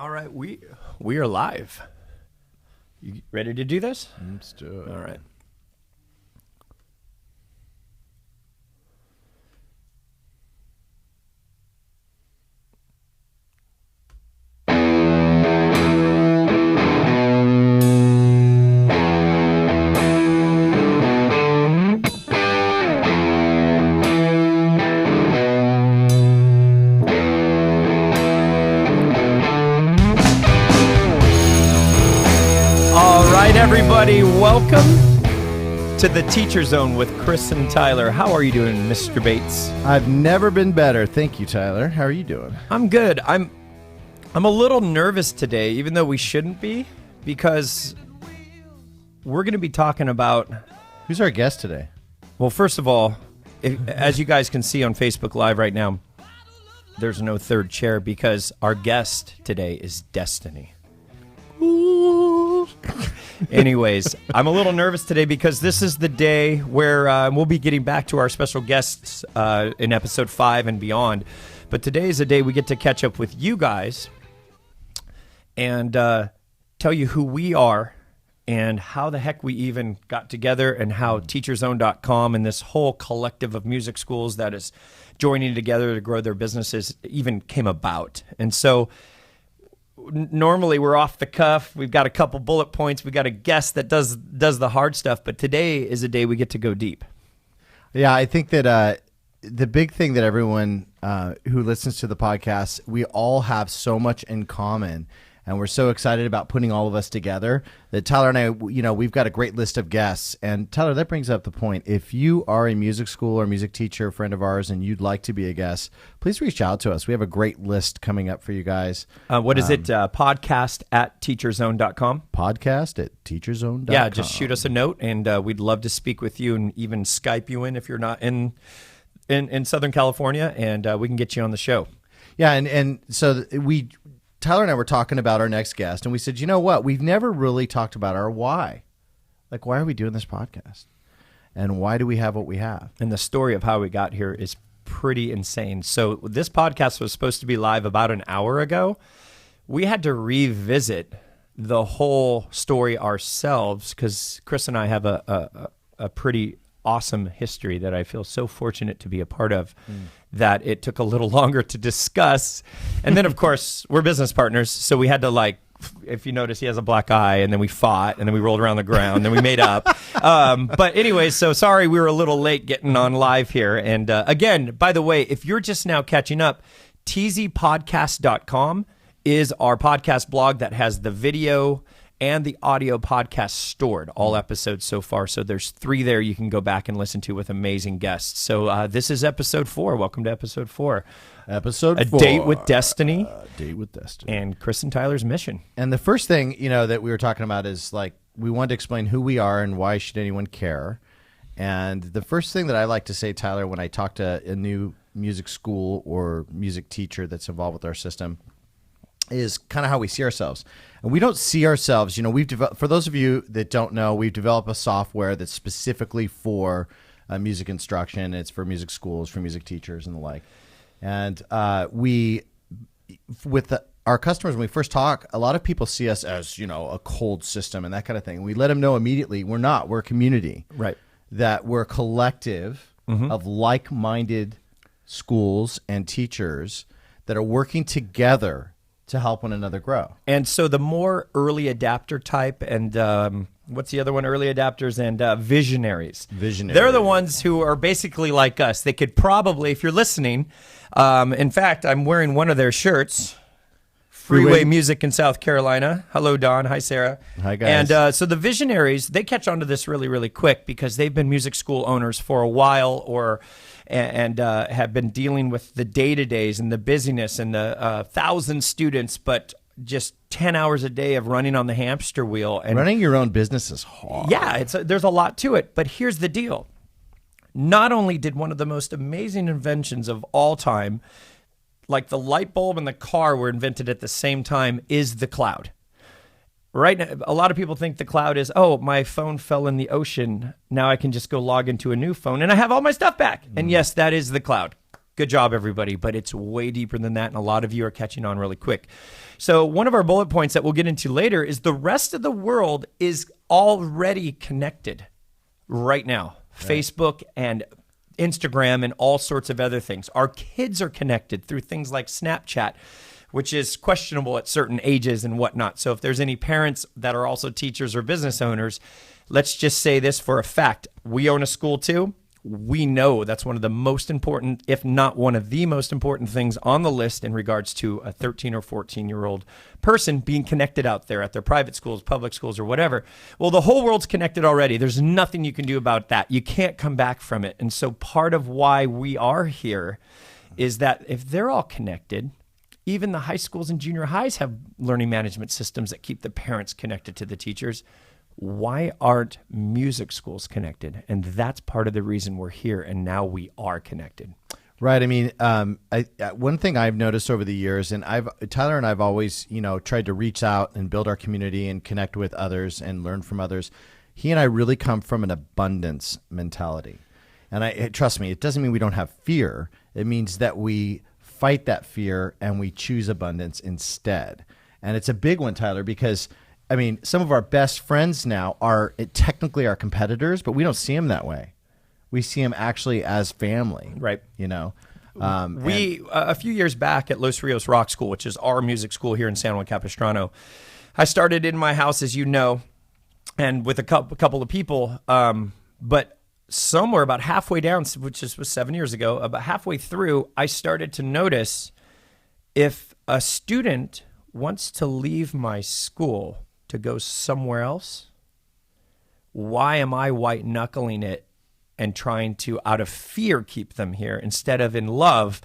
All right, we are live. You ready to do this? Let's do it. All right. Everybody, welcome to the Teacher Zone with Chris and Tyler. How are you doing, Mr. Bates? I've never been better. Thank you, Tyler. How are you doing? I'm good. I'm a little nervous today, even though we shouldn't be, because we're going to be talking about... Who's our guest today? Well, first of all, as you guys can see on Facebook Live right now, there's no third chair because our guest today is Destiny. Anyways, I'm a little nervous today because this is the day where we'll be getting back to our special guests in episode 5 and beyond. But today is a day we get to catch up with you guys and tell you who we are and how the heck we even got together and how TeacherZone.com and this whole collective of music schools that is joining together to grow their businesses even came about. And so... normally we're off the cuff. We've got a couple bullet points. We've got a guest that does the hard stuff. But today is a day we get to go deep. Yeah, I think that the big thing that everyone who listens to the podcast, we all have so much in common. And we're so excited about putting all of us together that Tyler and I, we've got a great list of guests. And Tyler, that brings up the point. If you are a music school or music teacher, friend of ours, and you'd like to be a guest, please reach out to us. We have a great list coming up for you guys. What is it? Podcast at teacherzone.com? Podcast at teacherzone.com. Yeah, just shoot us a note, and we'd love to speak with you and even Skype you in if you're not in Southern California, and we can get you on the show. Yeah, and so Tyler and I were talking about our next guest, and we said, you know what? We've never really talked about our why. Like, why are we doing this podcast? And why do we have what we have? And the story of how we got here is pretty insane. So this podcast was supposed to be live about an hour ago. We had to revisit the whole story ourselves because Chris and I have a pretty awesome history that I feel so fortunate to be a part of that it took a little longer to discuss. And then, of course, we're business partners, so we had to, if you notice, he has a black eye, and then we fought, and then we rolled around the ground, then we made up. But anyway, so sorry we were a little late getting on live here. And again, by the way, if you're just now catching up, tzpodcast.com is our podcast blog that has the video and the audio podcast stored, all episodes so far. So there's 3 there you can go back and listen to with amazing guests. So this is episode 4. Welcome to episode 4. Episode 4. A Date with Destiny. Date with Destiny. And Chris and Tyler's mission. And the first thing, that we were talking about is, we wanted to explain who we are and why should anyone care. And the first thing that I like to say, Tyler, when I talk to a new music school or music teacher that's involved with our system, is kind of how we see ourselves. And we don't see ourselves, we've developed, for those of you that don't know, we've developed a software that's specifically for music instruction. It's for music schools, for music teachers and the like. And with our customers, when we first talk, a lot of people see us as, a cold system and that kind of thing. We let them know immediately we're not. We're a community. Right. That we're a collective of like-minded schools and teachers that are working together to help one another grow. And so the more early adapter type and what's the other one? Early adapters and visionaries. They're the ones who are basically like us. They could probably, if you're listening, in fact, I'm wearing one of their shirts, Freeway Music in South Carolina. Hello, Don. Hi, Sarah. Hi, guys. And so the visionaries, they catch on to this really, really quick because they've been music school owners for a while and have been dealing with the day-to-days and the busyness and the 1,000 students, but just 10 hours a day of running on the hamster wheel. And running your own business is hard. Yeah, there's a lot to it. But here's the deal. Not only did one of the most amazing inventions of all time, like the light bulb and the car were invented at the same time, is the cloud. Right now, a lot of people think the cloud is, my phone fell in the ocean. Now I can just go log into a new phone and I have all my stuff back. And yes, that is the cloud. Good job, everybody. But it's way deeper than that, and a lot of you are catching on really quick. So one of our bullet points that we'll get into later is the rest of the world is already connected right now. Right. Facebook and Instagram and all sorts of other things. Our kids are connected through things like Snapchat, which is questionable at certain ages and whatnot. So if there's any parents that are also teachers or business owners, let's just say this for a fact. We own a school too. We know that's one of the most important, if not one of the most important things on the list in regards to a 13 or 14-year-old person being connected out there at their private schools, public schools, or whatever. Well, the whole world's connected already. There's nothing you can do about that. You can't come back from it. And so part of why we are here is that if they're all connected, even the high schools and junior highs have learning management systems that keep the parents connected to the teachers. Why aren't music schools connected? And that's part of the reason we're here, and now we are connected. Right. I mean, one thing I've noticed over the years, and Tyler and I've always, tried to reach out and build our community and connect with others and learn from others. He and I really come from an abundance mentality. And trust me, it doesn't mean we don't have fear. It means that we fight that fear and we choose abundance instead. And it's a big one, Tyler, because some of our best friends now are technically our competitors, but we don't see them that way. We see them actually as family. Right. A few years back at Los Rios Rock School, which is our music school here in San Juan Capistrano, I started in my house, as you know, and with a couple of people, but somewhere about halfway down, which was 7 years ago, about halfway through, I started to notice if a student wants to leave my school to go somewhere else, why am I white knuckling it and trying to, out of fear, keep them here instead of in love,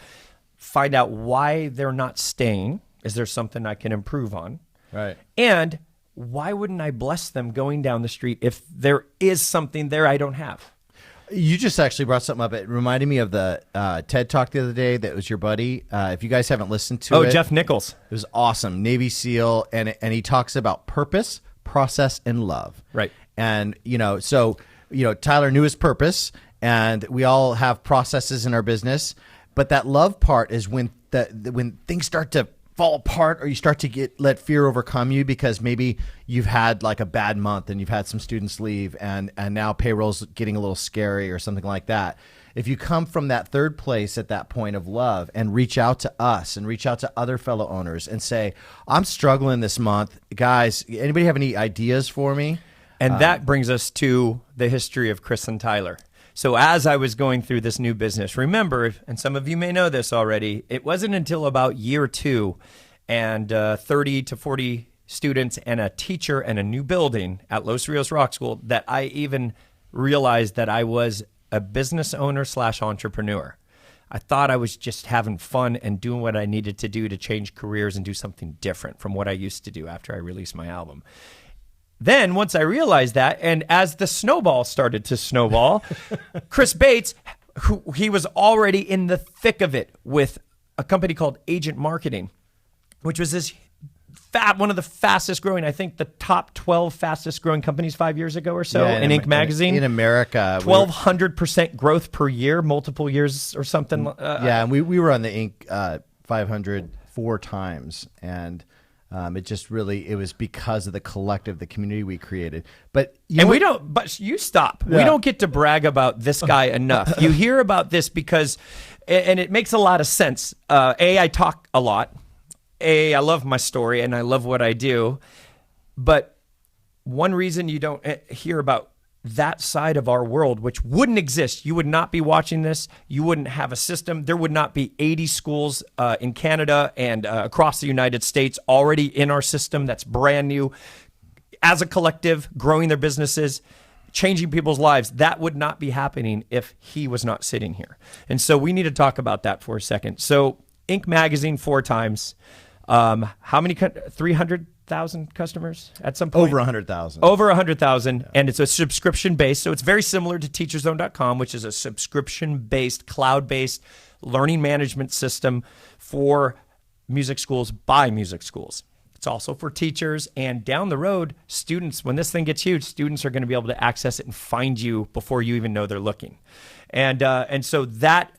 find out why they're not staying? Is there something I can improve on? Right. And why wouldn't I bless them going down the street if there is something there I don't have? You just actually brought something up. It reminded me of the TED Talk the other day that was your buddy. If you guys haven't listened to it. Oh, Jeff Nichols. It was awesome. Navy SEAL. And he talks about purpose, process, and love. Right. And, Tyler knew his purpose, and we all have processes in our business. But that love part is when things start to fall apart, or you start to let fear overcome you because maybe you've had like a bad month and you've had some students leave and now payroll's getting a little scary or something like that. If you come from that third place at that point of love and reach out to us and reach out to other fellow owners and say, I'm struggling this month. Guys, anybody have any ideas for me? And that brings us to the history of Chris and Tyler. So as I was going through this new business, remember, and some of you may know this already, it wasn't until about year 2 and 30 to 40 students and a teacher and a new building at Los Rios Rock School that I even realized that I was a business owner / entrepreneur. I thought I was just having fun and doing what I needed to do to change careers and do something different from what I used to do after I released my album. Then once I realized that, and as the snowball started to snowball, Chris Bates, he was already in the thick of it with a company called Agent Marketing, which was this one of the fastest growing, I think the top 12 fastest growing companies 5 years ago or so in Inc. magazine. In America. 1,200% growth per year, multiple years or something. And we were on the Inc. 500 4 times, and it was because of the collective, the community we created. But you stop. Yeah. We don't get to brag about this guy enough. You hear about this because, and it makes a lot of sense. I talk a lot. I love my story and I love what I do. But one reason you don't hear about that side of our world, which wouldn't exist, you would not be watching this. You wouldn't have a system. There would not be 80 schools in Canada and across the United States already in our system that's brand new. As a collective, growing their businesses, changing people's lives. That would not be happening if he was not sitting here. And so we need to talk about that for a second. So Inc. magazine 4 times. How many? 300,000 customers at some point? Over 100,000. Over 100,000. Yeah. And it's a subscription-based. So it's very similar to teacherzone.com, which is a subscription-based, cloud-based learning management system for music schools by music schools. It's also for teachers. And down the road, students, when this thing gets huge, students are going to be able to access it and find you before you even know they're looking. And so that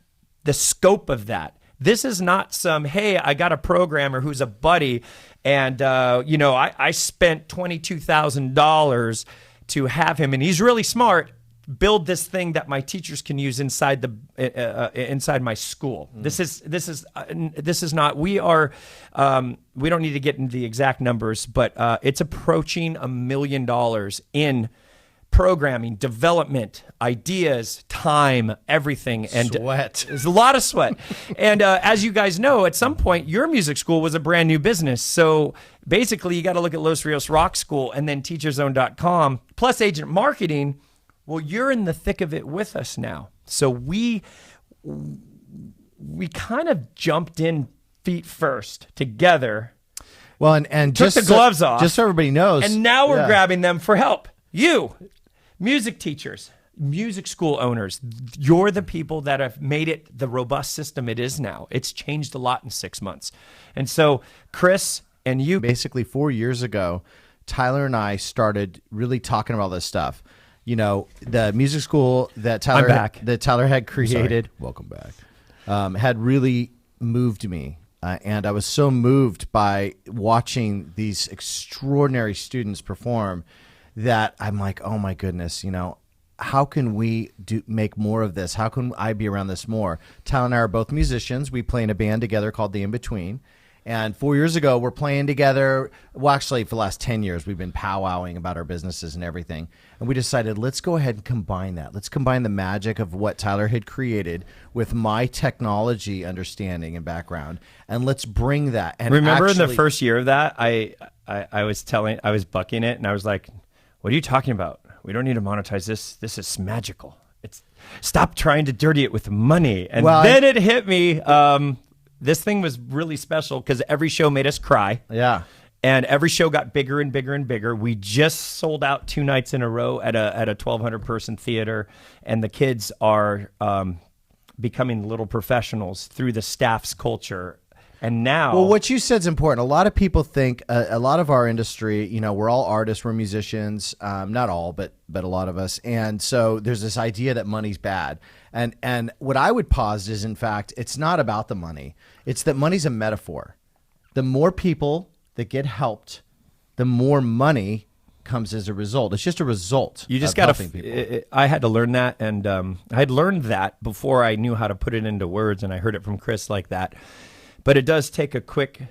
the scope of that. This is not some, hey, I got a programmer who's a buddy, and I spent $22,000 to have him, and he's really smart. Build this thing that my teachers can use inside inside my school. This is not. We are. We don't need to get into the exact numbers, but it's approaching $1 million in programming, development, ideas, time, everything, and sweat. There's a lot of sweat. And as you guys know, at some point, your music school was a brand new business. So basically, you got to look at Los Rios Rock School and then TeacherZone.com plus Agent Marketing. Well, you're in the thick of it with us now. So we kind of jumped in feet first together. Well, and took just the gloves off. Just so everybody knows. And now we're grabbing them for help. You, music teachers, music school owners, you're the people that have made it the robust system it is now. It's changed a lot in 6 months. And so, Chris and you. Basically, 4 years ago, Tyler and I started really talking about this stuff. You know, the music school that Tyler had created. Welcome back. Had really moved me. And I was so moved by watching these extraordinary students perform that I'm like, oh my goodness, how can we make more of this? How can I be around this more? Tyler and I are both musicians. We play in a band together called The In-Between. And 4 years ago, we're playing together. Well, actually, for the last 10 years, we've been powwowing about our businesses and everything. And we decided, let's go ahead and combine that. Let's combine the magic of what Tyler had created with my technology understanding and background. And let's bring that. And remember in the first year of that, I was bucking it, and I was like, what are you talking about? We don't need to monetize this. This is magical. Stop trying to dirty it with money. And then it hit me. This thing was really special because every show made us cry. Yeah. And every show got bigger and bigger and bigger. We just sold out 2 nights in a row at a 1,200 person theater. And the kids are becoming little professionals through the staff's culture. And now, well, what you said is important. A lot of people think a lot of our industry, we're all artists, we're musicians, not all, but a lot of us. And so there's this idea that money's bad. And what I would posit is, in fact, it's not about the money. It's that money's a metaphor. The more people that get helped, the more money comes as a result. It's just a result. You just got to. I had to learn that, and I had learned that before I knew how to put it into words, and I heard it from Chris like that. But it does take a quick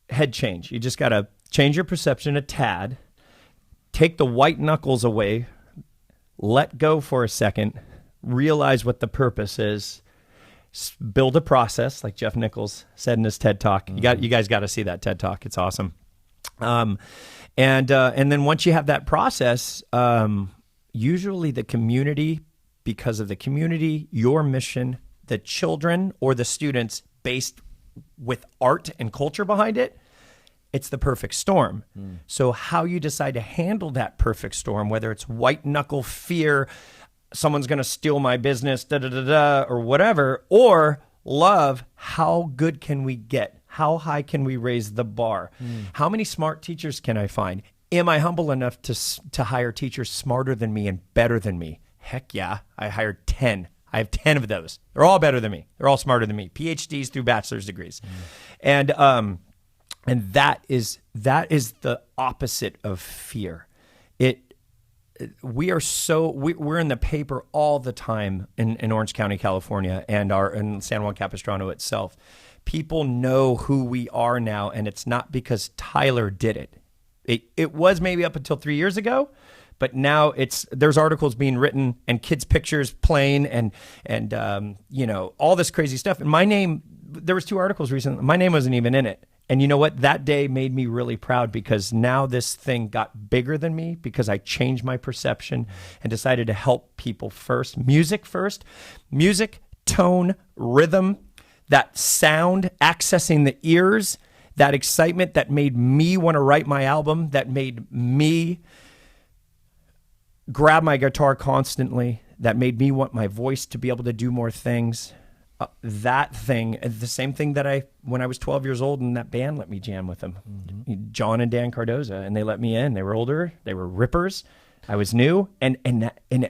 head change. You just got to change your perception a tad, take the white knuckles away, let go for a second, realize what the purpose is, build a process, like Jeff Nichols said in his TED Talk. You guys got to see that TED Talk. It's awesome. And then once you have that process, usually the community, because of the community, your mission, the children or the students based with art and culture behind it, it's the perfect storm. So how you decide to handle that perfect storm, whether it's white knuckle fear, someone's going to steal my business, or whatever, or love, how good can we get? How high can we raise the bar? How many smart teachers can I find? Am I humble enough to hire teachers smarter than me and better than me? Heck yeah, I hired 10. I have 10 of those. They're all better than me. They're all smarter than me. PhDs through bachelor's degrees. And that is the opposite of fear. We're in the paper all the time in Orange County, California, and in San Juan Capistrano itself. People know who we are now, and it's not because Tyler did it. It was maybe up until 3 years ago. But now there's articles being written and kids' pictures playing and all this crazy stuff. And my name, there was 2 articles recently. My name wasn't even in it. And you know what? That day made me really proud because now this thing got bigger than me because I changed my perception and decided to help people first. Music, tone, rhythm, that sound, accessing the ears, that excitement that made me want to write my album, that made me grab my guitar constantly, that made me want my voice to be able to do more things. That thing, the same thing that when I was 12 years old and that band let me jam with them, John and Dan Cardoza, and they let me in. They were older, they were rippers, I was new, and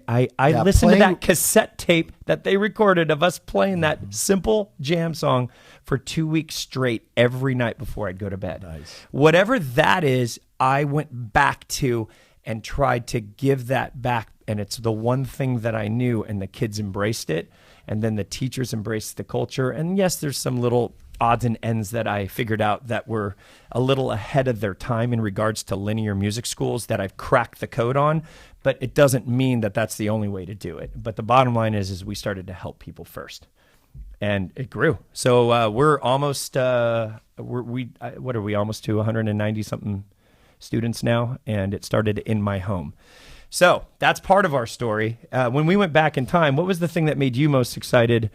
I Yeah, listened to playing- that cassette tape that they recorded of us playing that simple jam song for 2 weeks straight every night before I'd go to bed. Nice. Whatever that is, I went back to and tried to give that back, and it's the one thing that I knew, and the kids embraced it, and then the teachers embraced the culture. And yes, there's some little odds and ends that I figured out that were a little ahead of their time in regards to linear music schools that I've cracked the code on, but it doesn't mean that that's the only way to do it. But the bottom line is we started to help people first, and it grew. So we're almost what are we, almost to 190 something students now, and it started in my home. So that's part of our story. When we went back in time, what was the thing that made you most excited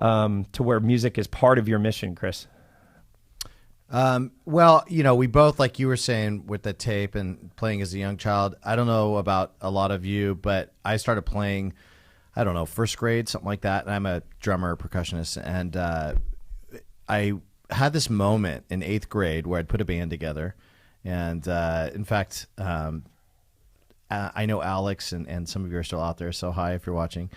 to where music is part of your mission, Chris? Well, we both, like you were saying with the tape and playing as a young child, I don't know about a lot of you, but I started playing, I don't know, first grade, something like that. And I'm a drummer, percussionist. And I had this moment in 8th grade where I'd put a band together. And in fact, I know Alex and some of you are still out there, so hi if you're watching.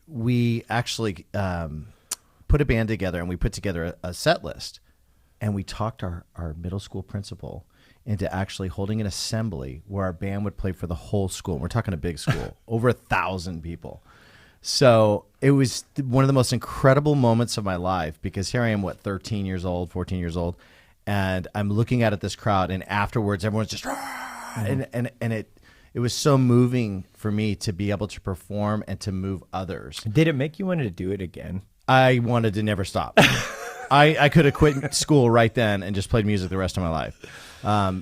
We actually put a band together, and we put together a set list. And we talked our middle school principal into actually holding an assembly where our band would play for the whole school. We're talking a big school, over 1,000 people. So it was one of the most incredible moments of my life, because here I am, 13 years old, 14 years old, and I'm looking at this crowd, and afterwards everyone's just, and it was so moving for me to be able to perform and to move others. Did it make you want to do it again? I wanted to never stop. I could have quit school right then and just played music the rest of my life.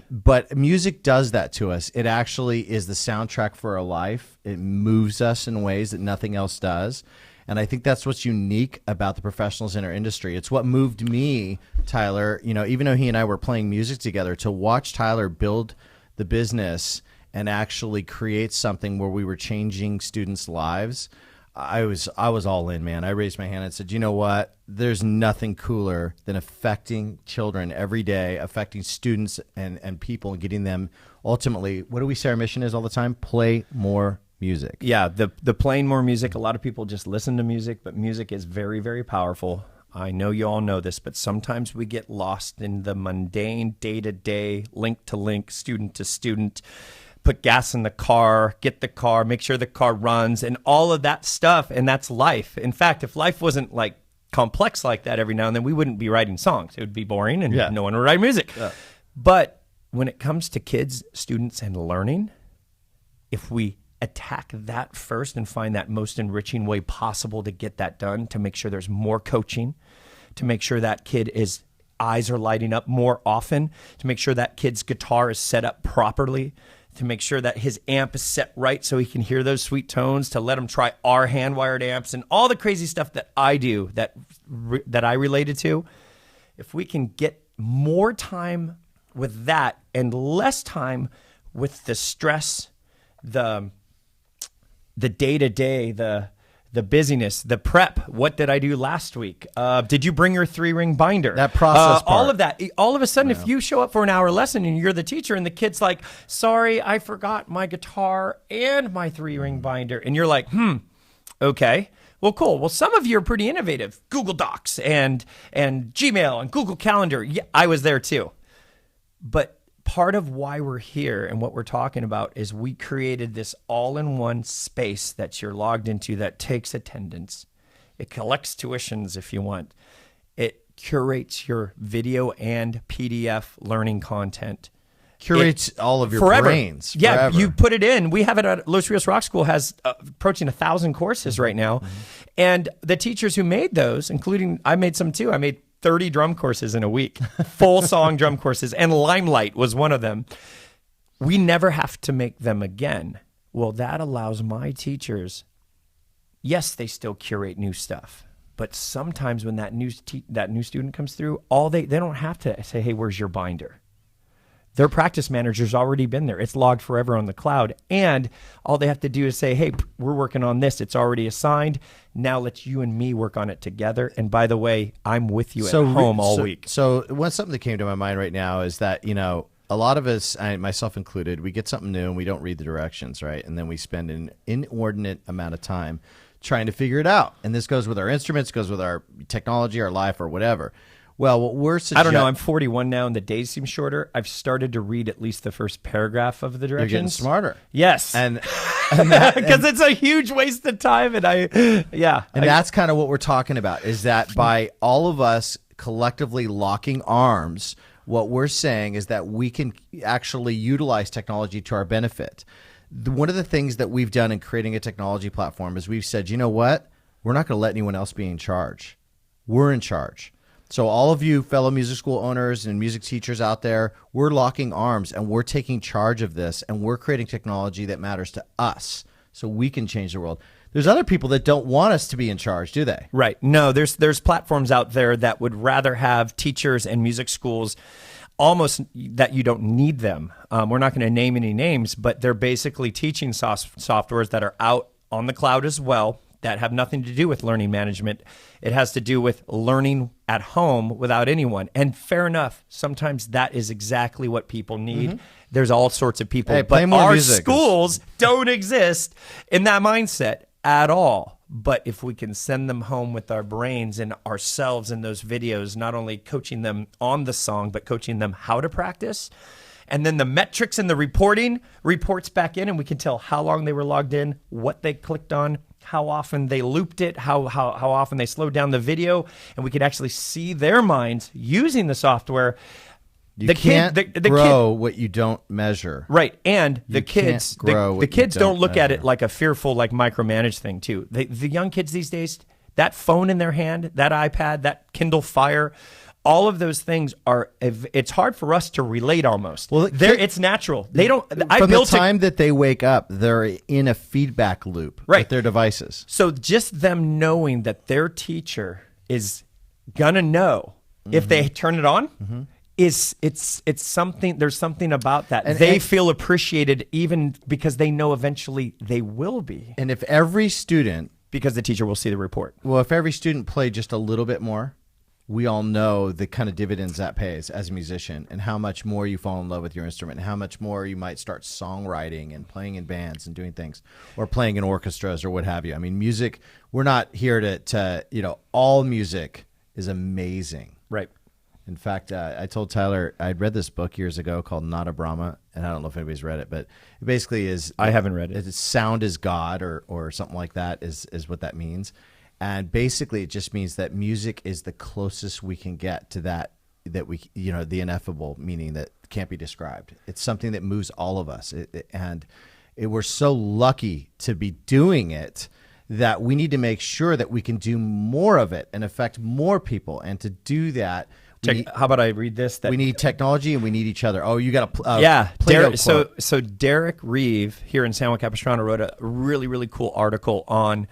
But music does that to us. It actually is the soundtrack for our life. It moves us in ways that nothing else does. And I think that's what's unique about the professionals in our industry. It's what moved me, Tyler, even though he and I were playing music together, to watch Tyler build the business and actually create something where we were changing students' lives. I was all in, man. I raised my hand and said, you know what? There's nothing cooler than affecting children every day, affecting students and people, and getting them ultimately, what do we say our mission is all the time? Play more music. Yeah, the playing more music. A lot of people just listen to music, but music is very, very powerful. I know you all know this, but sometimes we get lost in the mundane, day-to-day, link-to-link, student-to-student, put gas in the car, get the car, make sure the car runs, and all of that stuff, and that's life. In fact, if life wasn't like complex like that every now and then, we wouldn't be writing songs. It would be boring, and no one would write music. Yeah. But when it comes to kids, students, and learning, if we attack that first and find that most enriching way possible to get that done, to make sure there's more coaching, to make sure that kid is eyes are lighting up more often, to make sure that kid's guitar is set up properly, to make sure that his amp is set right so he can hear those sweet tones, to let him try our hand-wired amps and all the crazy stuff that I do that I related to. If we can get more time with that and less time with the stress, the day-to-day, the busyness, the prep. What did I do last week? Did you bring your 3-ring binder? That process part. All of that. All of a sudden, if you show up for an hour lesson and you're the teacher and the kid's like, sorry, I forgot my guitar and my 3-ring binder. And you're like, okay. Well, cool. Well, some of you are pretty innovative. Google Docs and Gmail and Google Calendar. Yeah, I was there too. But part of why we're here and what we're talking about is we created this all-in-one space that you're logged into that takes attendance. It collects tuitions if you want. It curates your video and PDF learning content. Curates all of your brains. Yeah, forever. you put it in. We have it at Los Rios Rock School, has approaching 1,000 courses right now. Mm-hmm. And the teachers who made those, including, I made some too. I made 30 drum courses in a week, full song drum courses, and Limelight was one of them. We never have to make them again. Well, that allows my teachers, yes, they still curate new stuff, but sometimes when that new student comes through, they don't have to say, hey, where's your binder? Their practice manager's already been there. It's logged forever on the cloud. And all they have to do is say, hey, we're working on this. It's already assigned. Now let's you and me work on it together. And by the way, I'm with you at home all week. So something that came to my mind right now is that, a lot of us, myself included, we get something new and we don't read the directions, right? And then we spend an inordinate amount of time trying to figure it out. And this goes with our instruments, goes with our technology, our life, or whatever. Well, what we're I don't know. I'm 41 now, and the days seem shorter. I've started to read at least the first paragraph of the directions. You're getting smarter. Yes, And because it's a huge waste of time, and that's kind of what we're talking about, is that by all of us collectively locking arms, what we're saying is that we can actually utilize technology to our benefit. One of the things that we've done in creating a technology platform is we've said, you know what? We're not going to let anyone else be in charge. We're in charge. So all of you fellow music school owners and music teachers out there, we're locking arms and we're taking charge of this, and we're creating technology that matters to us so we can change the world. There's other people that don't want us to be in charge, do they? Right. No, there's platforms out there that would rather have teachers and music schools almost that you don't need them. We're not going to name any names, but they're basically teaching softwares that are out on the cloud as well, that have nothing to do with learning management. It has to do with learning at home without anyone. And fair enough, sometimes that is exactly what people need. There's all sorts of people, Hey, play but more our music. schools don't exist in that mindset at all. But if we can send them home with our brains and ourselves in those videos, not only coaching them on the song, but coaching them how to practice, and then the metrics and the reporting reports back in, and we can tell how long they were logged in, what they clicked on, how often they looped it, how often they slowed down the video, and we could actually see their minds using the software. You can't grow what you don't measure. Right, and the kids, the kids don't look at it like a fearful, like micromanaged thing too. The young kids these days, that phone in their hand, that iPad, that Kindle Fire, all of those things it's hard for us to relate almost. Well, it's natural. They don't. From the time that they wake up, they're in a feedback loop with their devices. So just them knowing that their teacher is gonna know if they turn it on. It's something. There's something about that. And they feel appreciated, even because they know eventually they will be. And if every student, because the teacher will see the report. Well, if every student played just a little bit more, we all know the kind of dividends that pays as a musician, and how much more you fall in love with your instrument, and how much more you might start songwriting and playing in bands and doing things, or playing in orchestras or what have you. I mean, music, we're not here to all music is amazing. Right. In fact, I told Tyler, I'd read this book years ago called Nada Brahma, and I don't know if anybody's read it, but it basically is... I haven't read it. It's sound is God, or something like that is what that means. And basically, it just means that music is the closest we can get to that we, the ineffable, meaning that can't be described. It's something that moves all of us. We're so lucky to be doing it that we need to make sure that we can do more of it and affect more people. And to do that, how about I read this? We need technology and we need each other. Oh, you got to Derek, so Derek Reeve here in San Juan Capistrano wrote a really, really cool article on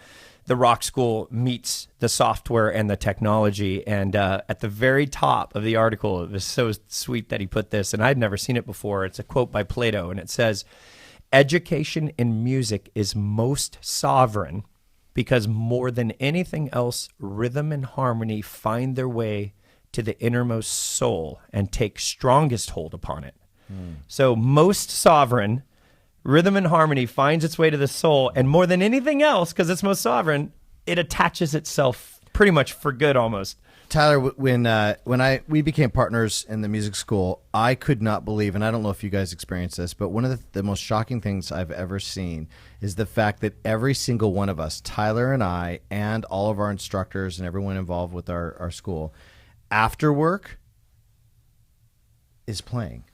the rock school meets the software and the technology. And at the very top of the article, it was so sweet that he put this, and I'd never seen it before. It's a quote by Plato, and it says, "Education in music is most sovereign because more than anything else, rhythm and harmony find their way to the innermost soul and take strongest hold upon it." So most sovereign, rhythm and harmony finds its way to the soul, and more than anything else, because it's most sovereign, it attaches itself pretty much for good almost. Tyler, when we became partners in the music school, I could not believe, and I don't know if you guys experienced this, but one of the most shocking things I've ever seen is the fact that every single one of us, Tyler and I, and all of our instructors and everyone involved with our school, after work is playing.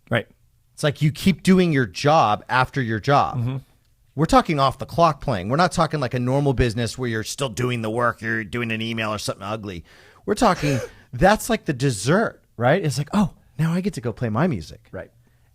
Right. It's like you keep doing your job after your job. We're talking off the clock playing. We're not talking like a normal business where you're still doing the work, you're doing an email or something ugly. We're talking, that's like the dessert, right? It's like, oh, now I get to go play my music. Right.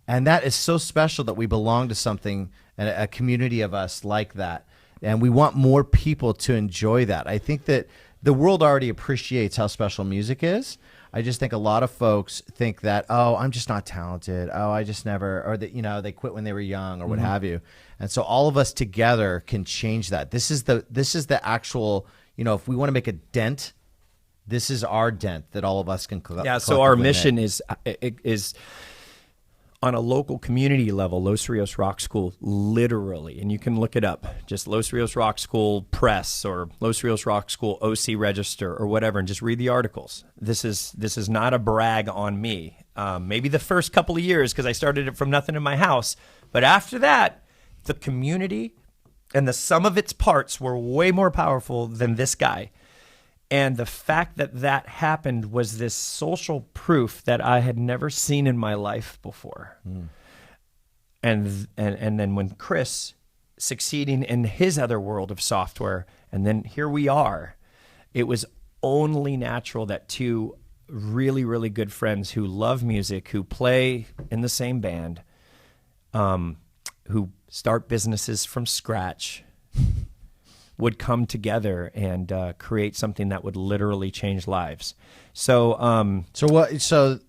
And that is so special that we belong to something, a community of us like that. And we want more people to enjoy that. I think that the world already appreciates how special music is. I just think a lot of folks think that, oh, I'm just not talented. Oh, I just never, or that, they quit when they were young or what have you. And so all of us together can change that. This is the actual, if we want to make a dent, this is our dent that all of us can Yeah, so our mission is on a local community level, Los Rios Rock School, literally, and you can look it up, just Los Rios Rock School Press or Los Rios Rock School OC Register or whatever, and just read the articles. This is not a brag on me. Maybe the first couple of years because I started it from nothing in my house, but after that, the community and the sum of its parts were way more powerful than this guy. And the fact that that happened was this social proof that I had never seen in my life before. And then when Chris succeeding in his other world of software, and then here we are, it was only natural that two really, really good friends who love music, who play in the same band, who start businesses from scratch, would come together and create something that would literally change lives. So, So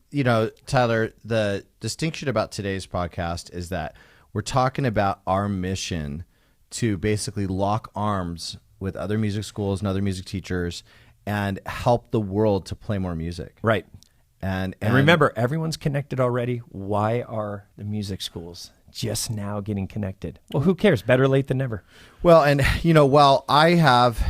Tyler, the distinction about today's podcast is that we're talking about our mission to basically lock arms with other music schools and other music teachers and help the world to play more music. right. And remember, everyone's connected already. Why are the music schools just now getting connected? Well, who cares? Better late than never. Well, and while I have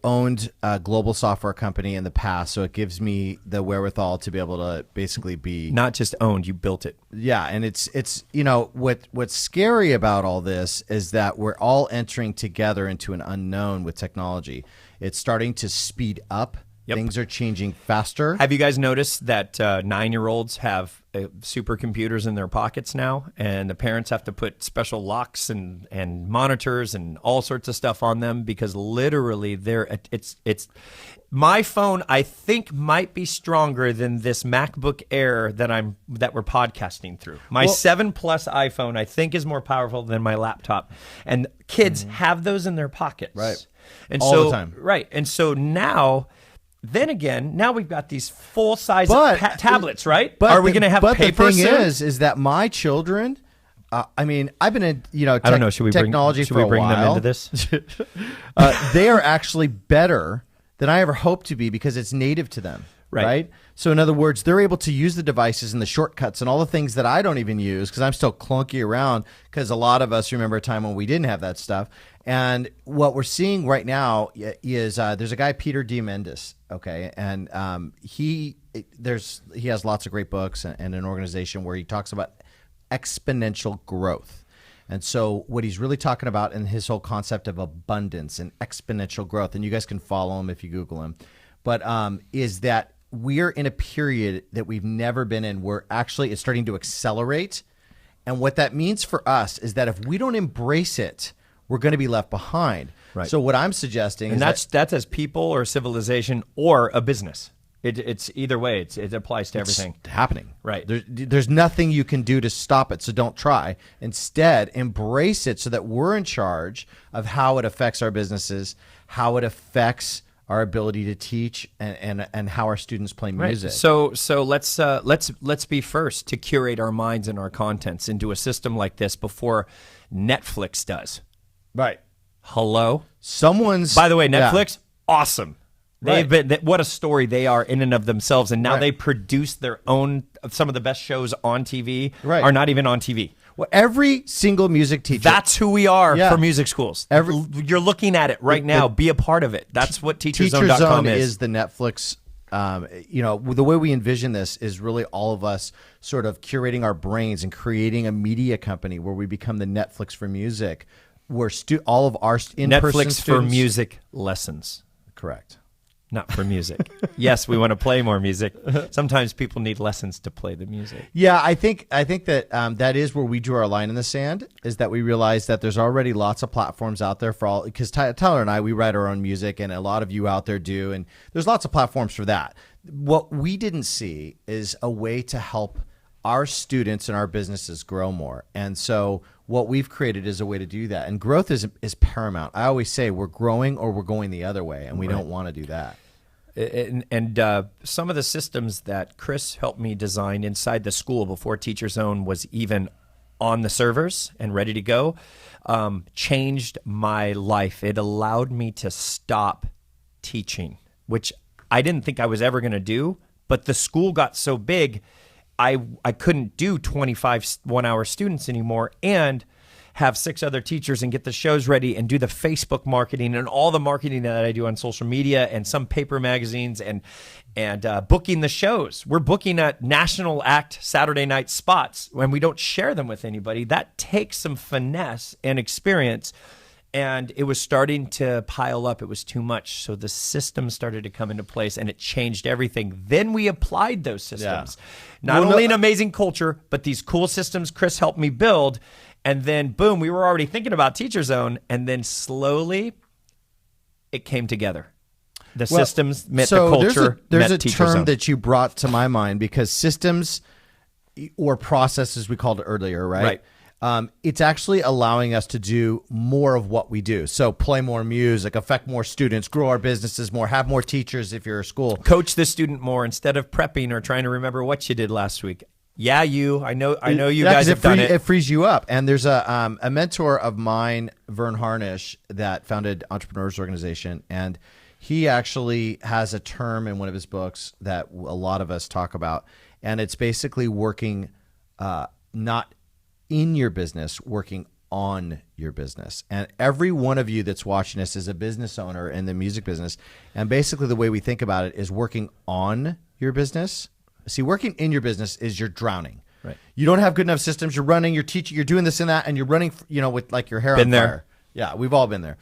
owned a global software company in the past, so it gives me the wherewithal to be able to basically be Not just owned, you built it. yeah, and it's what's scary about all this is that we're all entering together into an unknown with technology. It's starting to speed up. Yep. Things are changing faster. Have you guys noticed that 9-year-olds have supercomputers in their pockets now, and the parents have to put special locks and monitors and all sorts of stuff on them because literally it's my phone I think might be stronger than this MacBook Air that we're podcasting through. My 7 Plus iPhone I think is more powerful than my laptop, and kids have those in their pockets, Right. And All the time. right, and so now. Then again, now we've got these full-size tablets, right? But Are we going to have paper the thing soon? is that my children, I've been in I don't know. Should we technology bring, should for we a bring them while. into this? They are actually better than I ever hoped to be because it's native to them. Right. So in other words, they're able to use the devices and the shortcuts and all the things that I don't even use because I'm still clunky around because a lot of us remember a time when we didn't have that stuff. And what we're seeing right now is there's a guy, Peter Diamandis, okay, and he has lots of great books and an organization where he talks about exponential growth. And so what he's really talking about in his whole concept of abundance and exponential growth, and you guys can follow him if you Google him, but is that we're in a period that we've never been in where actually it's starting to accelerate. And what that means for us is that if we don't embrace it, we're going to be left behind. Right. So what I'm suggesting And is that's as people or civilization or a business. It's either way. It applies to everything. it's happening. Right. There's nothing you can do to stop it, so don't try. Instead, embrace it so that we're in charge of how it affects our businesses, how it affects our ability to teach, and how our students play music. Right. So let's be first to curate our minds and our contents into a system like this before Netflix does. Right. Hello. By the way, yeah. Netflix, awesome. They've Right. been what a story they are in and of themselves, and now Right. they produce their own. Some of the best shows on TV Right. are not even on TV. Well, every single music teacher. That's who we are Yeah. for music schools. You're looking at it right now. Be a part of it. That's what TeacherZone.com TeacherZone is. is the Netflix. The way we envision this is really all of us sort of curating our brains and creating a media company where we become the Netflix for music, where all of our in-person Netflix for students- music lessons, Correct. not for music. Yes, we want to play more music. Sometimes people need lessons to play the music. Yeah, I think that that is where we drew our line in the sand. Is that we realize that there's already lots of platforms out there for all. Because Tyler and I, we write our own music, and a lot of you out there do, and there's lots of platforms for that. What we didn't see is a way to help our students and our businesses grow more, and so what we've created is a way to do that. And growth is paramount. I always say we're growing or we're going the other way, and we don't want to do that. And some of the systems that Chris helped me design inside the school before TeacherZone was even on the servers and ready to go changed my life. It allowed me to stop teaching, which I didn't think I was ever going to do. But the school got so big, I couldn't do 25 1-hour students anymore and have 6 other teachers and get the shows ready and do the Facebook marketing and all the marketing that I do on social media and some paper magazines and booking the shows. We're booking at national act Saturday night spots when we don't share them with anybody. That takes some finesse and experience. And it was starting to pile up. It was too much. So the system started to come into place and it changed everything. Then we applied those systems. Yeah. Not only an amazing culture, but these cool systems Chris helped me build. And then, boom, we were already thinking about Teacher Zone. And then slowly it came together. The systems met the culture. There's met a Teacher term Zone. that you brought to my mind because systems or processes, we called it earlier, right? Right. It's actually allowing us to do more of what we do. So play more music, affect more students, grow our businesses more, have more teachers if you're a school. Coach the student more instead of prepping or trying to remember what you did last week. Yeah, you. I know you guys have done it. It frees you up. And there's a mentor of mine, Vern Harnish, that founded Entrepreneurs Organization. And he actually has a term in one of his books that a lot of us talk about. And it's basically working not in your business, working on your business. And every one of you that's watching this is a business owner in the music business. And basically the way we think about it is working on your business. See, working in your business is you're drowning. Right. You don't have good enough systems. You're running, you're teaching, you're doing this and that, and you're running, with like your hair on fire. Yeah, we've all been there.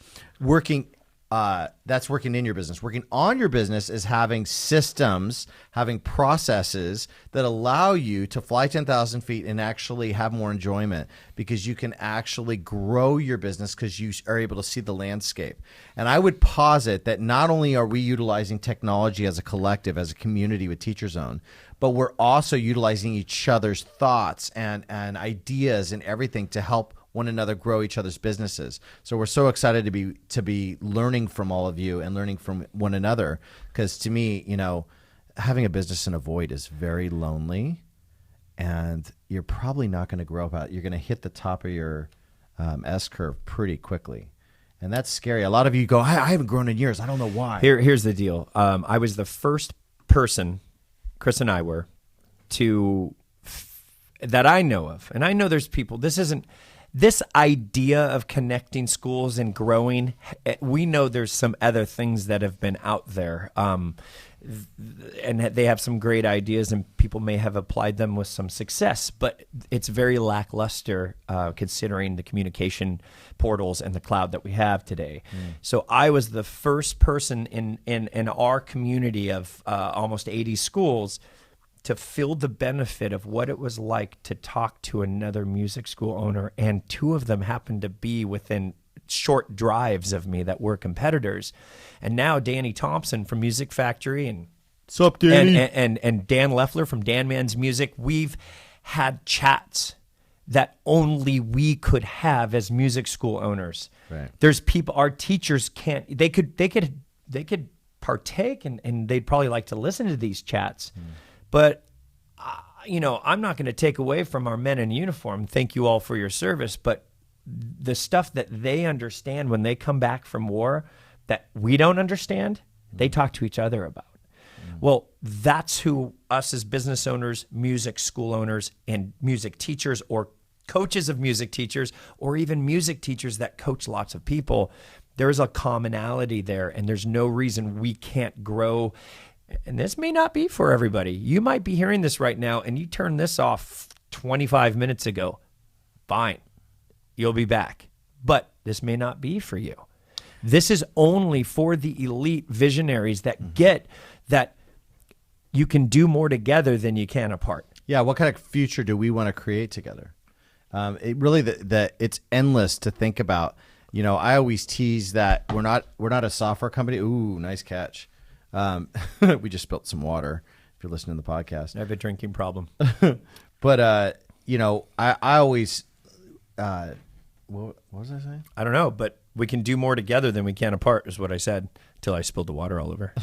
That's working in your business. Working on your business is having systems, having processes that allow you to fly 10,000 feet and actually have more enjoyment because you can actually grow your business because you are able to see the landscape. And I would posit that not only are we utilizing technology as a collective, as a community with Teacher Zone, but we're also utilizing each other's thoughts and ideas and everything to help one another grow each other's businesses. So we're so excited to be learning from all of you and learning from one another. Because to me, having a business in a void is very lonely, and you're probably not going to grow up out. You're going to hit the top of your S curve pretty quickly, and that's scary. A lot of you go, I haven't grown in years. I don't know why. Here's the deal. I was the first person, Chris and I were, that I know of, and I know there's people. This idea of connecting schools and growing, we know there's some other things that have been out there, and they have some great ideas, and people may have applied them with some success, but it's very lackluster considering the communication portals and the cloud that we have today. So I was the first person in our community of almost 80 schools to feel the benefit of what it was like to talk to another music school owner. And 2 of them happened to be within short drives of me that were competitors. And now Danny Thompson from Music Factory and what's up, Danny? And Dan Leffler from Dan Man's Music, we've had chats that only we could have as music school owners. Right. There's people, our teachers can't, they could partake and they'd probably like to listen to these chats. But, I'm not going to take away from our men in uniform. Thank you all for your service. But the stuff that they understand when they come back from war that we don't understand, they talk to each other about. Well, that's who us as business owners, music school owners, and music teachers or coaches of music teachers, or even music teachers that coach lots of people, there's a commonality there, and there's no reason we can't grow. And this may not be for everybody. You might be hearing this right now and you turned this off 25 minutes ago. Fine. You'll be back. But this may not be for you. This is only for the elite visionaries that get that you can do more together than you can apart. Yeah. What kind of future do we want to create together? It really, it's endless to think about. I always tease that we're not a software company. Ooh, nice catch. We just spilled some water if you're listening to the podcast. I have a drinking problem. But, I always, what was I saying? I don't know, but we can do more together than we can apart is what I said until I spilled the water all over.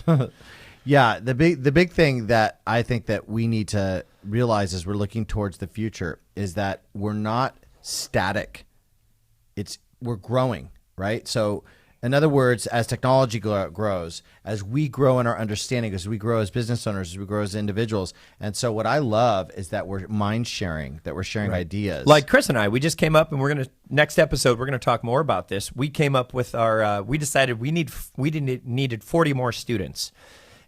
Yeah. The big thing that I think that we need to realize as we're looking towards the future is that we're not static. We're growing, right? So In other words, as technology grows, as we grow in our understanding, as we grow as business owners, as we grow as individuals. And so what I love is that we're mind sharing, that we're sharing ideas. Like Chris and I, we just came up and next episode, we're going to talk more about this. We came up with we decided we needed 40 more students.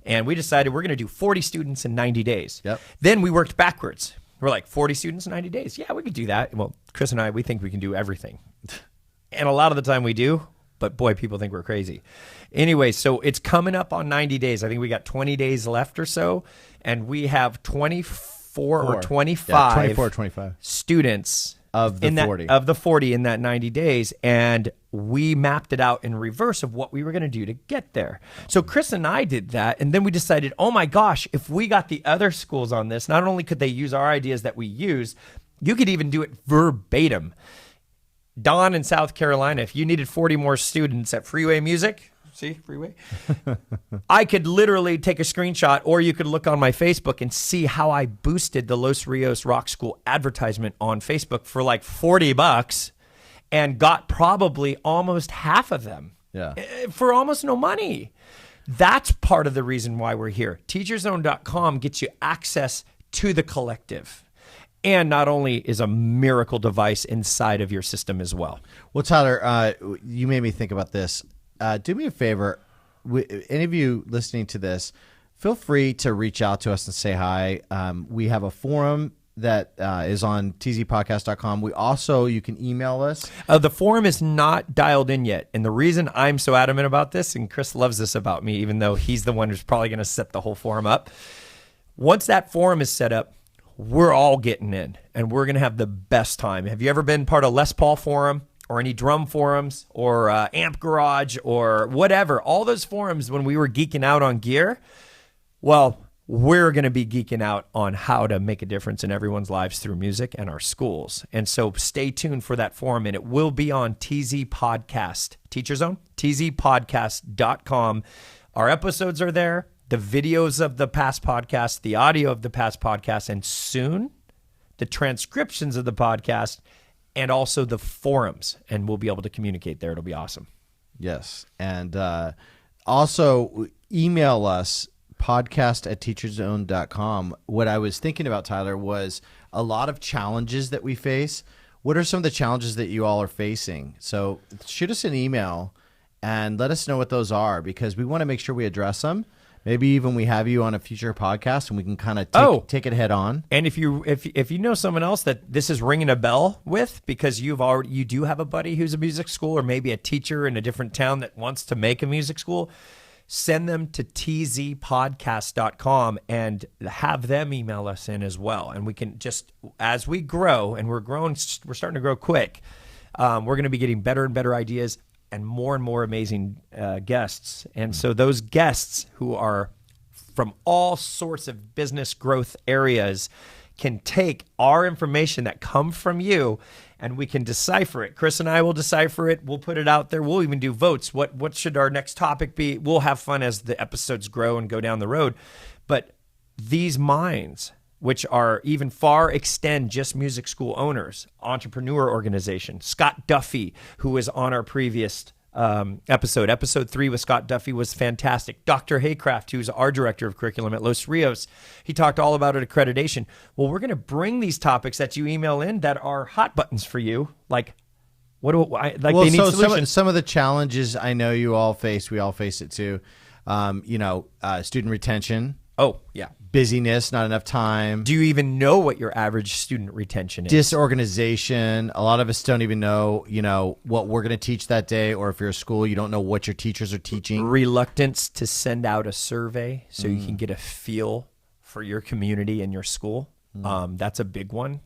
And we decided we're going to do 40 students in 90 days. Yep. Then we worked backwards. We're like, 40 students in 90 days. Yeah, we could do that. Well, Chris and I, we think we can do everything. And a lot of the time we do. But boy, people think we're crazy. Anyway, so it's coming up on 90 days. I think we got 20 days left or so. And we have 24 or 25, 24 or 25 students of the 40. Of the 40 in that 90 days. And we mapped it out in reverse of what we were going to do to get there. So Chris and I did that. And then we decided, oh my gosh, if we got the other schools on this, not only could they use our ideas that we use, you could even do it verbatim. Don in South Carolina, if you needed 40 more students at Freeway Music, see, Freeway, I could literally take a screenshot, or you could look on my Facebook and see how I boosted the Los Rios Rock School advertisement on Facebook for like $40 and got probably almost half of them for almost no money. That's part of the reason why we're here. TeacherZone.com gets you access to the collective. And not only is a miracle device inside of your system as well. Well, Tyler, you made me think about this. Do me a favor. Any of you listening to this, feel free to reach out to us and say hi. We have a forum that is on tzpodcast.com. We also, you can email us. The forum is not dialed in yet. And the reason I'm so adamant about this, and Chris loves this about me, even though he's the one who's probably going to set the whole forum up. Once that forum is set up, we're all getting in, and we're going to have the best time. Have you ever been part of Les Paul Forum or any drum forums or Amp Garage or whatever? All those forums when we were geeking out on gear, well, we're going to be geeking out on how to make a difference in everyone's lives through music and our schools. And so stay tuned for that forum, and it will be on TZ Podcast, Teacher Zone, tzpodcast.com. Our episodes are there. The videos of the past podcast, the audio of the past podcast, and soon the transcriptions of the podcast, and also the forums. And we'll be able to communicate there. It'll be awesome. Yes. And also email us, podcast@teacherzone.com. What I was thinking about, Tyler, was a lot of challenges that we face. What are some of the challenges that you all are facing? So shoot us an email and let us know what those are, because we want to make sure we address them. Maybe even we have you on a future podcast and we can kind of take it head on. And if you know someone else that this is ringing a bell with, because you do have a buddy who's a music school, or maybe a teacher in a different town that wants to make a music school, send them to tzpodcast.com and have them email us in as well. And we can just, as we grow, and we're starting to grow quick, we're going to be getting better and better ideas and more amazing guests. And so those guests who are from all sorts of business growth areas can take our information that come from you, and we can decipher it. Chris and I will decipher it. We'll put it out there. We'll even do votes. What should our next topic be? We'll have fun as the episodes grow and go down the road. But these minds, which are even far extend just music school owners, entrepreneur organization. Scott Duffy, who was on our previous episode 3 with Scott Duffy, was fantastic. Dr. Haycraft, who's our director of curriculum at Los Rios, he talked all about it, accreditation. Well, we're going to bring these topics that you email in that are hot buttons for you, like they need solutions. Some of the challenges I know you all face, we all face it too. Student retention. Oh, yeah. Busyness, not enough time. Do you even know what your average student retention is? Disorganization. A lot of us don't even know, what we're going to teach that day, or if you're a school, you don't know what your teachers are teaching. Reluctance to send out a survey so you can get a feel for your community and your school. That's a big one.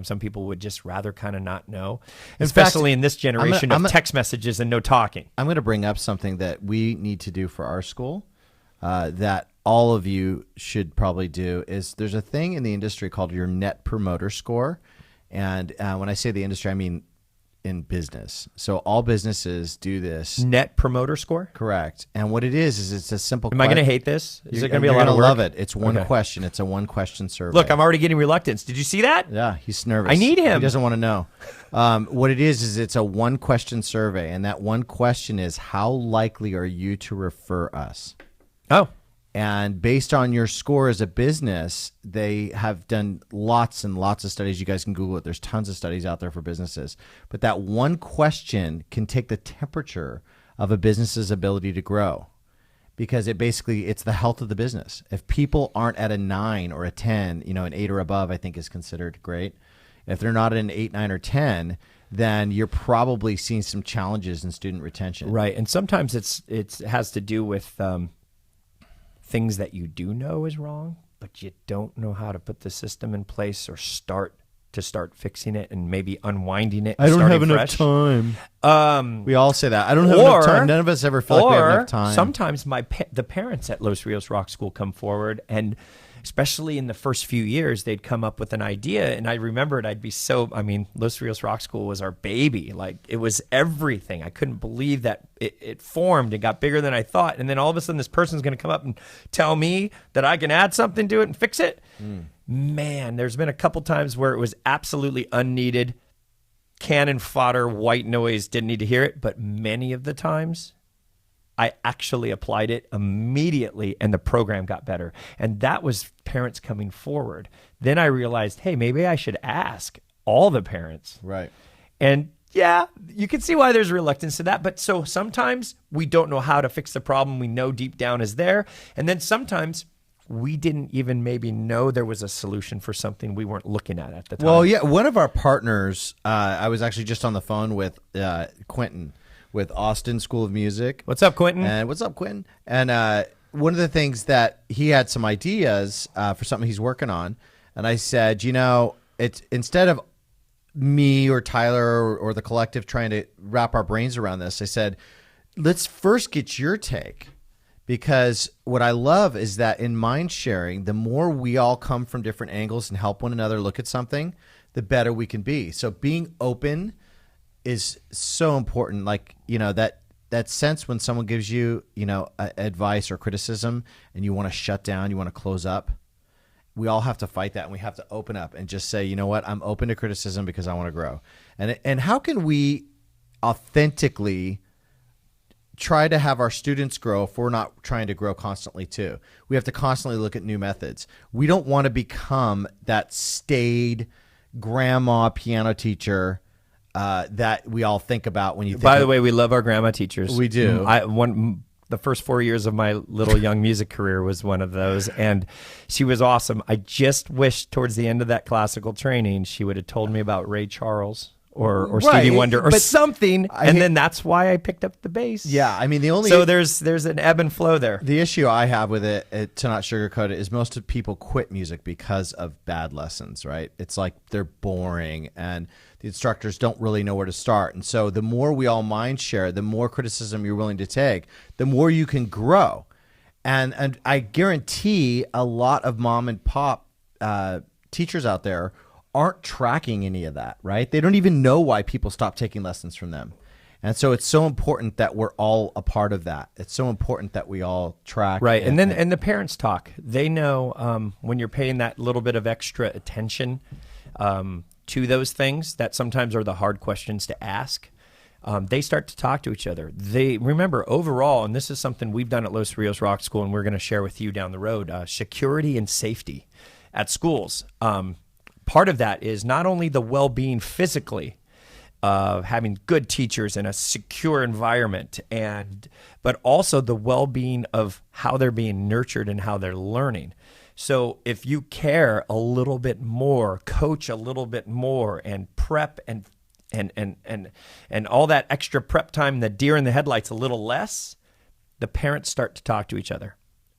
Some people would just rather kind of not know, especially in this generation of text messages and no talking. I'm going to bring up something that we need to do for our school that all of you should probably do. Is there's a thing in the industry called your Net Promoter Score. And when I say the industry, I mean in business. So all businesses do this. Net Promoter Score. Correct. And what it is it's a simple Am I going to hate this? Is it going to be a you're lot gonna of work? love it. It's one Okay. question. It's a one question survey. Look, I'm already getting reluctance. Did you see that? Yeah, he's nervous. I need him. He doesn't want to know. What it is it's a one question survey. And that one question is, how likely are you to refer us? Oh, And based on your score as a business, they have done lots and lots of studies. You guys can Google it. There's tons of studies out there for businesses. But that one question can take the temperature of a business's ability to grow, because it's the health of the business. If people aren't at a 9 or a 10, an 8 or above, I think is considered great. If they're not at an 8, 9, or 10, then you're probably seeing some challenges in student retention. right. And sometimes it has to do with things that you do know is wrong, but you don't know how to put the system in place or start fixing it and maybe unwinding it. And starting fresh. time. We all say that. I don't have enough time. None of us ever feel like we have enough time. Sometimes the parents at Los Rios Rock School come forward, and especially in the first few years, they'd come up with an idea. And I remembered Los Rios Rock School was our baby. Like, it was everything. I couldn't believe that it formed and got bigger than I thought. And then all of a sudden, this person's going to come up and tell me that I can add something to it and fix it. Man, there's been a couple times where it was absolutely unneeded. Cannon fodder, white noise, didn't need to hear it. But many of the times, I actually applied it immediately and the program got better. And that was parents coming forward. Then I realized, hey, maybe I should ask all the parents. Right. And yeah, you can see why there's reluctance to that. But so sometimes we don't know how to fix the problem we know deep down is there. And then sometimes we didn't even maybe know there was a solution for something we weren't looking at the time. Well, yeah, one of our partners, I was actually just on the phone with Quentin with Austin School of Music. What's up, Quentin? And what's up, Quentin? And one of the things that he had some ideas for something he's working on. And I said, it's instead of me or Tyler or the collective trying to wrap our brains around this, I said, let's first get your take. Because what I love is that in mind sharing, the more we all come from different angles and help one another look at something, the better we can be. So being open is so important. Like, that sense when someone gives you, advice or criticism and you want to shut down, you want to close up. We all have to fight that, and we have to open up and just say, you know what, I'm open to criticism because I want to grow. And how can we authentically try to have our students grow if we're not trying to grow constantly too? We have to constantly look at new methods. We don't want to become that staid grandma piano teacher that we all think about when you think. By the way, we love our grandma teachers. We do. The first 4 years of my little young music career was one of those, and she was awesome. I just wished towards the end of that classical training she would have told me about Ray Charles or Stevie Wonder or something, then that's why I picked up the bass. Yeah, I mean so there's an ebb and flow there. The issue I have with it, to not sugarcoat it, is most of people quit music because of bad lessons, right? It's like they're boring and the instructors don't really know where to start. And so the more we all mind share, the more criticism you're willing to take, the more you can grow. And I guarantee a lot of mom and pop teachers out there aren't tracking any of that, right? They don't even know why people stop taking lessons from them. And so it's so important that we're all a part of that. It's so important that we all track. Right. And the parents talk. They know when you're paying that little bit of extra attention to those things that sometimes are the hard questions to ask. They start to talk to each other. They remember overall, and this is something we've done at Los Rios Rock School and we're going to share with you down the road, security and safety at schools. Part of that is not only the well-being physically of having good teachers in a secure environment, but also the well-being of how they're being nurtured and how they're learning. So if you care a little bit more, coach a little bit more, and prep and all that extra prep time, the deer in the headlights a little less, the parents start to talk to each other.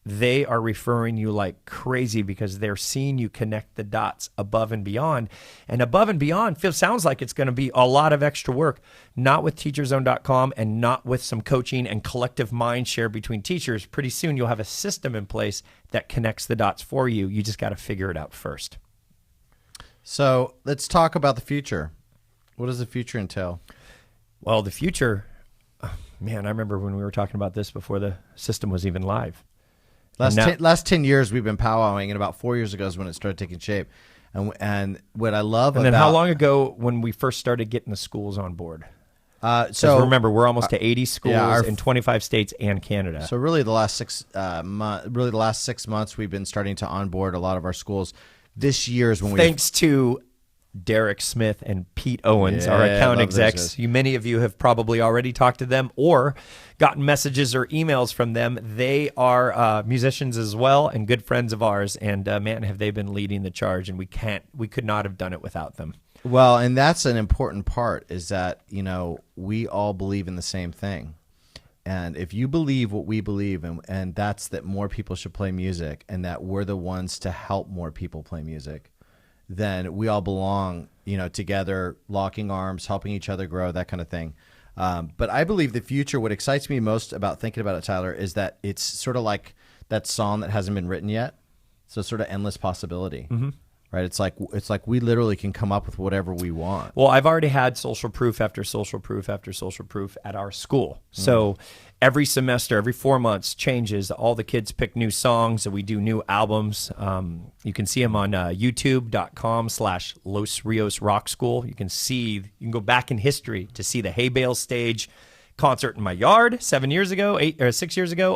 They are referring you like crazy because they're seeing you connect the dots above and beyond. And above and beyond sounds like it's going to be a lot of extra work, not with teacherzone.com and not with some coaching and collective mind share between teachers. Pretty soon you'll have a system in place that connects the dots for you. You just got to figure it out first. So let's talk about the future. What does the future entail? Well, the future, man, I remember when we were talking about this before the system was even live. Last 10 years we've been powwowing, and about 4 years ago is when it started taking shape. And what I love And then how long ago when we first started getting the schools on board? So remember, we're almost to 80 schools in 25 states and Canada. So really, the last 6 months, we've been starting to onboard a lot of our schools. This year is when thanks to Derek Smith and Pete Owens, our account execs. Many of you have probably already talked to them or gotten messages or emails from them. They are musicians as well and good friends of ours. And man, have they been leading the charge? And we could not have done it without them. Well, and that's an important part, is that, we all believe in the same thing. And if you believe what we believe, and that's that more people should play music and that we're the ones to help more people play music, then we all belong, together, locking arms, helping each other grow, that kind of thing. But I believe the future, what excites me most about thinking about it, Tyler, is that it's sort of like that song that hasn't been written yet. So it's sort of endless possibility. Mm-hmm. Right, it's like we literally can come up with whatever we want. Well, I've already had social proof after social proof after social proof at our school. So every semester, every 4 months changes. All the kids pick new songs, and we do new albums. You can see them on youtube.com/Los Rios Rock School. You can go back in history to see the Hay Bale stage concert in my yard 6 years ago,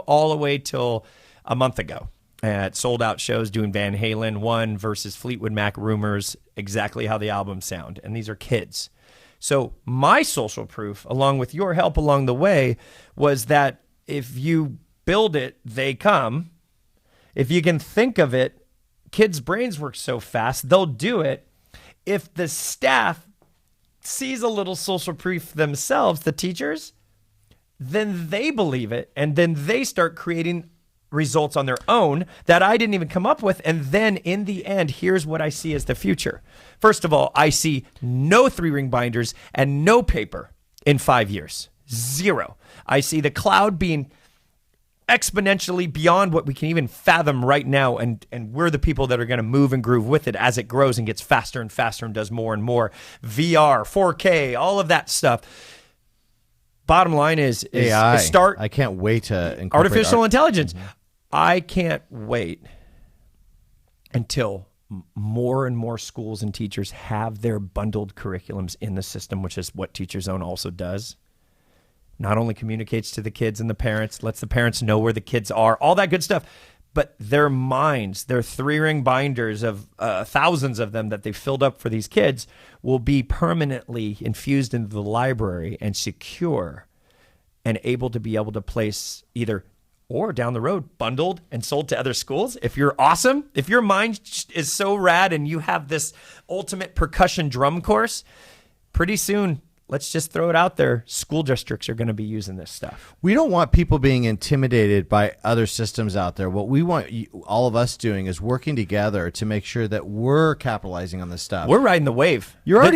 all the way till a month ago. At sold-out shows doing Van Halen 1 versus Fleetwood Mac Rumors, exactly how the albums sound. And these are kids. So my social proof, along with your help along the way, was that if you build it, they come. If you can think of it, kids' brains work so fast, they'll do it. If the staff sees a little social proof themselves, the teachers, then they believe it, and then they start creating results on their own that I didn't even come up with. And then in the end, here's what I see as the future. First of all, I see no 3-ring binders and no paper in 5 years. 0. I see the cloud being exponentially beyond what we can even fathom right now. And we're the people that are going to move and groove with it as it grows and gets faster and faster and does more and more. VR, 4K, all of that stuff. Bottom line is AI. I can't wait to incorporate artificial intelligence. Mm-hmm. I can't wait until more and more schools and teachers have their bundled curriculums in the system, which is what Teacher Zone also does. Not only communicates to the kids and the parents, lets the parents know where the kids are, all that good stuff, but their minds, their 3-ring binders of thousands of them that they filled up for these kids will be permanently infused into the library and secure and able to place either or down the road bundled and sold to other schools. If you're awesome, if your mind is so rad and you have this ultimate percussion drum course, pretty soon, let's just throw it out there, school districts are going to be using this stuff. We don't want people being intimidated by other systems out there. What we want all of us doing is working together to make sure that we're capitalizing on this stuff. We're riding the wave. We're on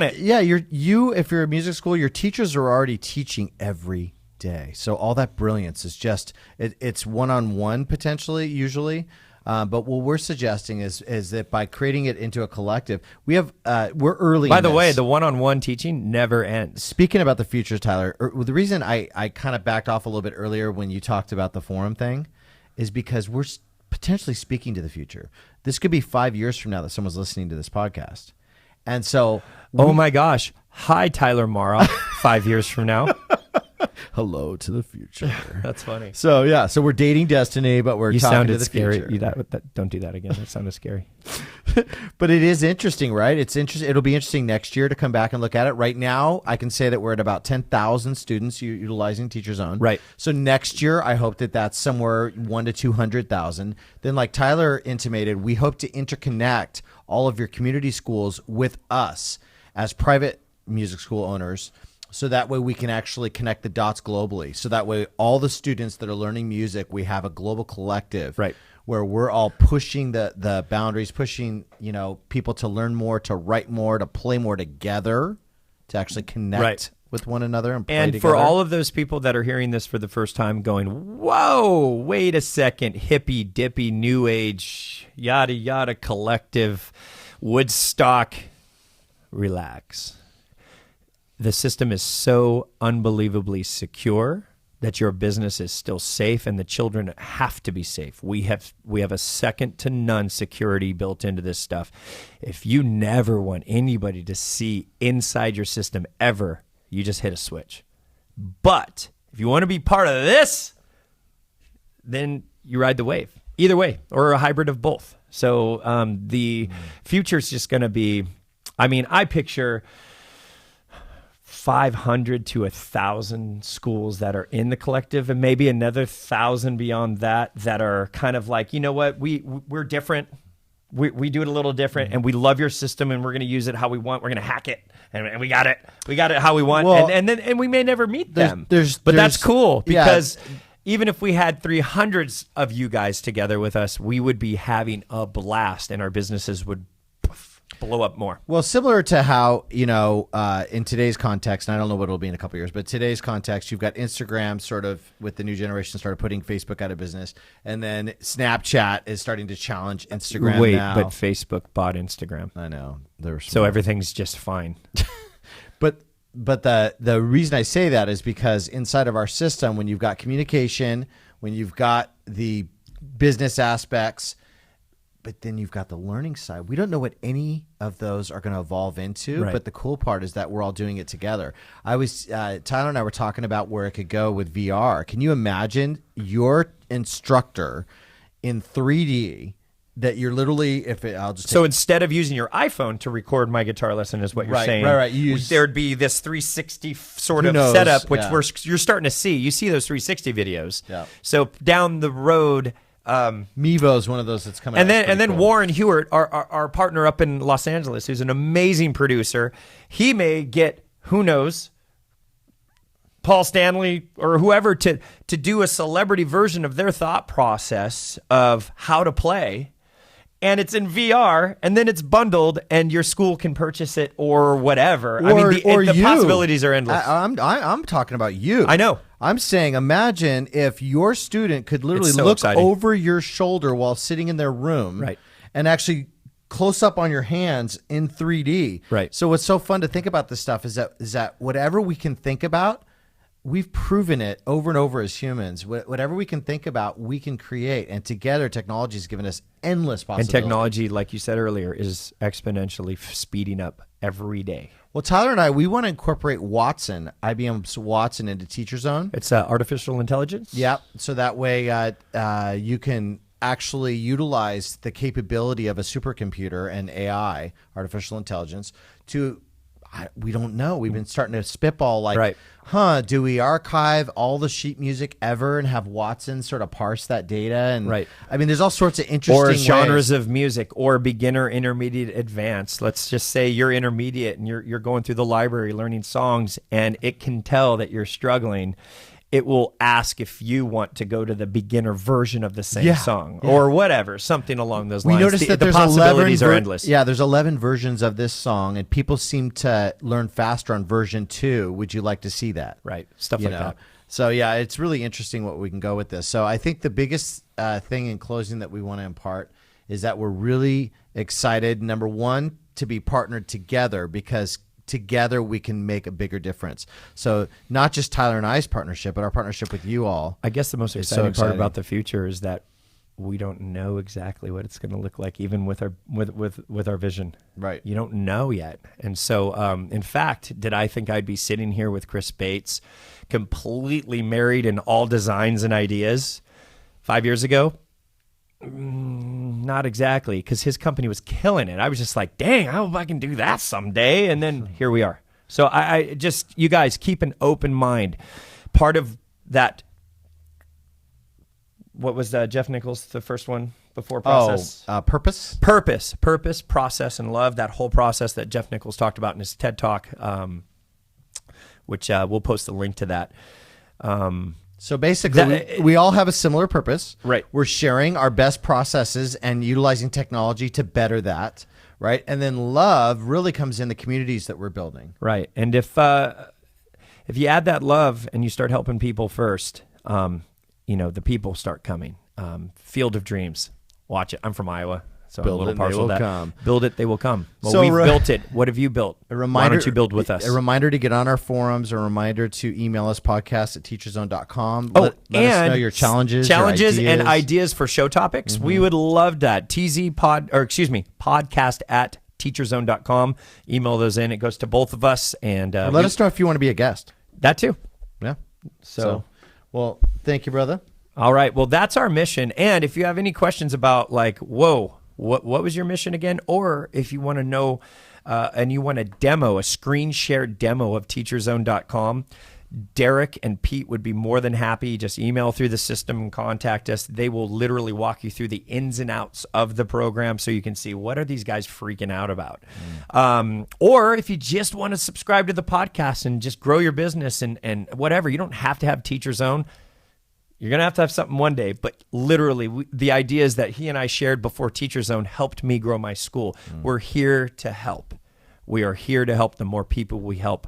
it. Yeah, if you're a music school, your teachers are already teaching every day. So all that brilliance is just it's one-on-one potentially usually. But what we're suggesting is that by creating it into a collective, we're early. By the way, the one-on-one teaching never ends. Speaking about the future, Tyler, the reason I kind of backed off a little bit earlier when you talked about the forum thing is because we're potentially speaking to the future. This could be 5 years from now that someone's listening to this podcast. And so... oh my gosh. Hi, Tyler Mara, 5 years from now. Hello to the future. That's funny. So yeah, so we're dating destiny, but we're talking to the scary. future. Don't do that again. That sounded scary. But it is interesting, right? It's interesting. It'll be interesting next year to come back and look at it. Right now, I can say that we're at about 10,000 students utilizing Teacher Zone. Right. So next year, I hope that that's somewhere 1 to 200,000. Then, like Tyler intimated, we hope to interconnect all of your community schools with us as private music school owners. So that way we can actually connect the dots globally. So that way all the students that are learning music, we have a global collective, right, where we're all pushing the boundaries, pushing people to learn more, to write more, to play more together, to actually connect with one another and play together. For all of those people that are hearing this for the first time going, whoa, wait a second, hippy dippy, new age, yada yada collective, Woodstock, relax. the system is so unbelievably secure that your business is still safe and the children have to be safe. We have a second to none security built into this stuff. If you never want anybody to see inside your system ever, you just hit a switch. But if you want to be part of this, then you ride the wave. Either way, or a hybrid of both. So the future is just going to be, I picture 500 to 1,000 schools that are in the collective, and maybe another 1,000 beyond that are kind of like, you know what, we're different. We do it a little different, and we love your system, and we're going to use it how we want. We're going to hack it, and we got it how we want. Well, and we may never meet them. But there's that's cool because yeah. Even if we had 300 of you guys together with us, we would be having a blast, and our businesses would blow up more. Well, similar to how, in today's context, and I don't know what it'll be in a couple of years, but today's context, you've got Instagram sort of with the new generation started putting Facebook out of business. And then Snapchat is starting to challenge Instagram now. But Facebook bought Instagram. I know. So everything's just fine. But the reason I say that is because inside of our system, when you've got communication, when you've got the business aspects, but then you've got the learning side. We don't know what any of those are going to evolve into, but the cool part is that we're all doing it together. Tyler and I were talking about where it could go with VR. Can you imagine your instructor in 3D that you're literally, so instead of using your iPhone to record my guitar lesson is what you're saying. Right. There'd be this 360 sort of setup, which you're starting to see. You see those 360 videos. Yeah. So down the road, Mevo is one of those that's coming. And then cool. Warren Hewart, our partner up in Los Angeles, who's an amazing producer, he may get, who knows, Paul Stanley or whoever to do a celebrity version of their thought process of how to play. And it's in VR, and then it's bundled, and your school can purchase it or whatever. The possibilities are endless. I'm talking about you. I know. I'm saying, imagine if your student could literally look over your shoulder while sitting in their room, right, and actually close up on your hands in 3D. Right. So what's so fun to think about this stuff is that whatever we can think about, we've proven it over and over as humans. Whatever we can think about, we can create. And together, technology has given us endless possibilities. And technology, like you said earlier, is exponentially speeding up every day. Well, Tyler and I, we want to incorporate Watson, IBM's Watson, into Teacher Zone. It's artificial intelligence? Yeah. So that way you can actually utilize the capability of a supercomputer and AI, artificial intelligence, to... we don't know. We've been starting to spitball like, do we archive all the sheet music ever and have Watson sort of parse that data? And there's all sorts of interesting or genres of music, or beginner, intermediate, advanced. Let's just say you're intermediate and you're going through the library learning songs, and it can tell that you're struggling. It will ask if you want to go to the beginner version of the same song or whatever, something along those lines. We noticed that the there's possibilities are endless. Yeah, there's 11 versions of this song, and people seem to learn faster on version 2. Would you like to see that? Right, stuff like that. So, yeah, it's really interesting what we can go with this. So I think the biggest thing in closing that we want to impart is that we're really excited, number one, to be partnered together, because together we can make a bigger difference. So not just Tyler and I's partnership, but our partnership with you all. I guess the most exciting part about the future is that we don't know exactly what it's going to look like, even with our vision. Right. You don't know yet. And so, in fact, did I think I'd be sitting here with Chris Bates, completely married in all designs and ideas 5 years ago? Not exactly, because his company was killing it. I was just like, dang, I hope I can do that someday. And then here we are. So I just, you guys, keep an open mind. Part of that, what was Jeff Nichols, the first one before process? Purpose? Purpose, process, and love. That whole process that Jeff Nichols talked about in his TED Talk, which we'll post the link to that. So basically, we all have a similar purpose. Right. We're sharing our best processes and utilizing technology to better that. Right. And then love really comes in the communities that we're building. Right. And if you add that love and you start helping people first, the people start coming. Field of Dreams. Watch it. I'm from Iowa. So Build I'm a it little and they partial will to that. come. Build it, they will come. Well, So we've built it. What have you built? A reminder, Why don't you build with us? A reminder to get on our forums. A reminder to email us podcast@teacherzone.com. Oh, Let and us know your challenges, and ideas for show topics. We would love that. podcast@teacherzone.com. Email those in. It goes to both of us, and Or let us know if you want to be a guest. that too. Yeah. So, well, thank you, brother. all right. Well, that's our mission. And if you have any questions about like, whoa, what was your mission again? Or if you want to know and you want a demo, a screen shared demo of teacherzone.com, Derek and Pete would be more than happy. Just email through the system and contact us. They will literally walk you through the ins and outs of the program so you can see what are these guys freaking out about. Or if you just want to subscribe to the podcast and just grow your business and whatever, you don't have to have Teacher Zone. You're going to have something one day, but literally the ideas that he and I shared before Teacher Zone helped me grow my school. We're here to help. We are here to help. The more people we help,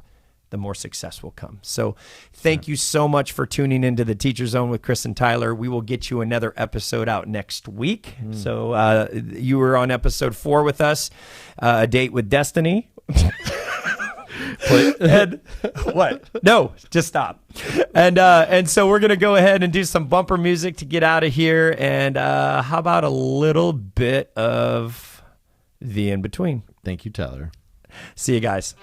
the more success will come. So thank you so much for tuning into the Teacher Zone with Chris and Tyler. We will get you another episode out next week. So you were on episode 4 with us, A Date with Destiny. And what? No, just stop. And so we're gonna go ahead and do some bumper music to get out of here. And how about a little bit of the in between? Thank you, Tyler. See you guys.